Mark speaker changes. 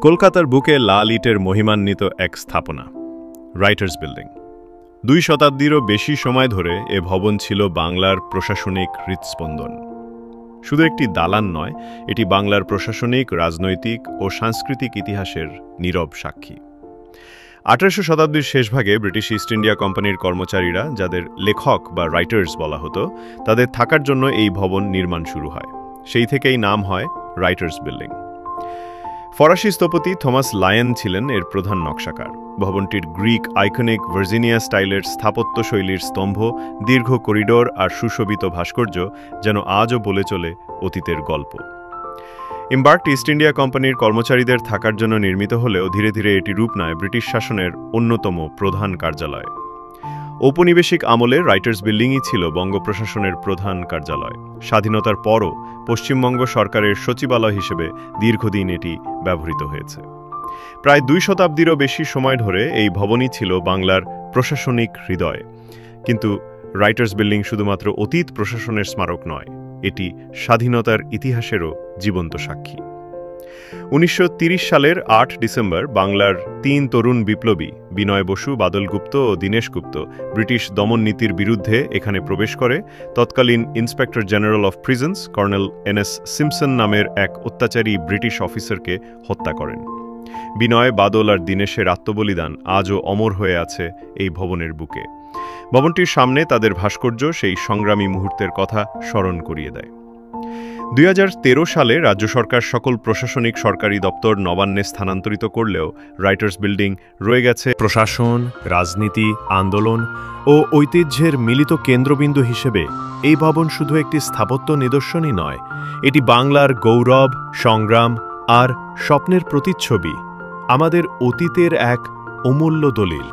Speaker 1: কলকাতার বুকে লাল ইটের মহিমান্বিত এক স্থাপনা, রাইটার্স বিল্ডিং। 2 শতাব্দীরও বেশি সময় ধরে এ ভবন ছিল বাংলার প্রশাসনিক হৃৎস্পন্দন। শুধু একটি দালান নয়, এটি বাংলার প্রশাসনিক, রাজনৈতিক ও সাংস্কৃতিক ইতিহাসের নীরব সাক্ষী। 18শো শতাব্দীর শেষভাগে ব্রিটিশ ইস্ট ইন্ডিয়া কোম্পানির কর্মচারীরা, যাদের লেখক বা রাইটার্স বলা হতো, তাদের থাকার জন্য এই ভবন নির্মাণ শুরু হয়। সেই থেকেই নাম হয় রাইটার্স বিল্ডিং। ফরাসি স্থপতি থমাস লায়ন ছিলেন এর প্রধান নকশাকার। ভবনটির গ্রিক আইকনিক ভার্জিনিয়া স্টাইলের স্থাপত্য শৈলীর স্তম্ভ, দীর্ঘ করিডোর আর সুশোভিত ভাস্কর্য যেন আজও বলে চলে অতীতের গল্প। এম্বার্কড ইস্ট ইন্ডিয়া কোম্পানির কর্মচারীদের থাকার জন্য নির্মিত হলেও ধীরে ধীরে এটি রূপ নেয় ব্রিটিশ শাসনের অন্যতম প্রধান কার্যালয়। ঔপনিবেশিক আমলে রাইটার্স বিল্ডিংই ছিল বঙ্গ প্রশাসনের প্রধান কার্যালয়। স্বাধীনতার পরও পশ্চিমবঙ্গ সরকারের সচিবালয় হিসেবে দীর্ঘদিন এটি ব্যবহৃত হয়েছে। প্রায় 2 শতাব্দীরও বেশি সময় ধরে এই ভবনই ছিল বাংলার প্রশাসনিক হৃদয়। কিন্তু রাইটার্স বিল্ডিং শুধুমাত্র অতীত প্রশাসনের স্মারক নয়, এটি স্বাধীনতার ইতিহাসেরও জীবন্ত সাক্ষী। 1930 সালের 8 ডিসেম্বর বাংলার 3 তরুণ বিপ্লবী বিনয় বসু, বাদল গুপ্ত ও দীনেশ গুপ্ত ব্রিটিশ দমন নীতির বিরুদ্ধে এখানে প্রবেশ করে তৎকালীন inspector general of prisons colonel NS Simpson নামের এক অত্যাচারী ব্রিটিশ অফিসারকে হত্যা করেন। বিনয়, বাদল আর দীনেশের আত্মবলিদান আজও অমর হয়ে আছে এই ভবনের বুকে। ভবনটির সামনে তাদের ভাস্কর্য সেই সংগ্রামী মুহূর্তের কথা স্মরণ করিয়ে দেয়। 2013 সালে রাজ্য সরকার সকল প্রশাসনিক সরকারি দপ্তর নবান্নে স্থানান্তরিত করলেও রাইটার্স বিল্ডিং রয়ে গেছে প্রশাসন, রাজনীতি, আন্দোলন ও ঐতিহ্যের মিলিত কেন্দ্রবিন্দু হিসেবে। এই ভবন শুধু একটি স্থাপত্য নিদর্শনই নয়, এটি বাংলার গৌরব, সংগ্রাম আর স্বপ্নের প্রতিচ্ছবি, আমাদের অতীতের এক অমূল্য দলিল।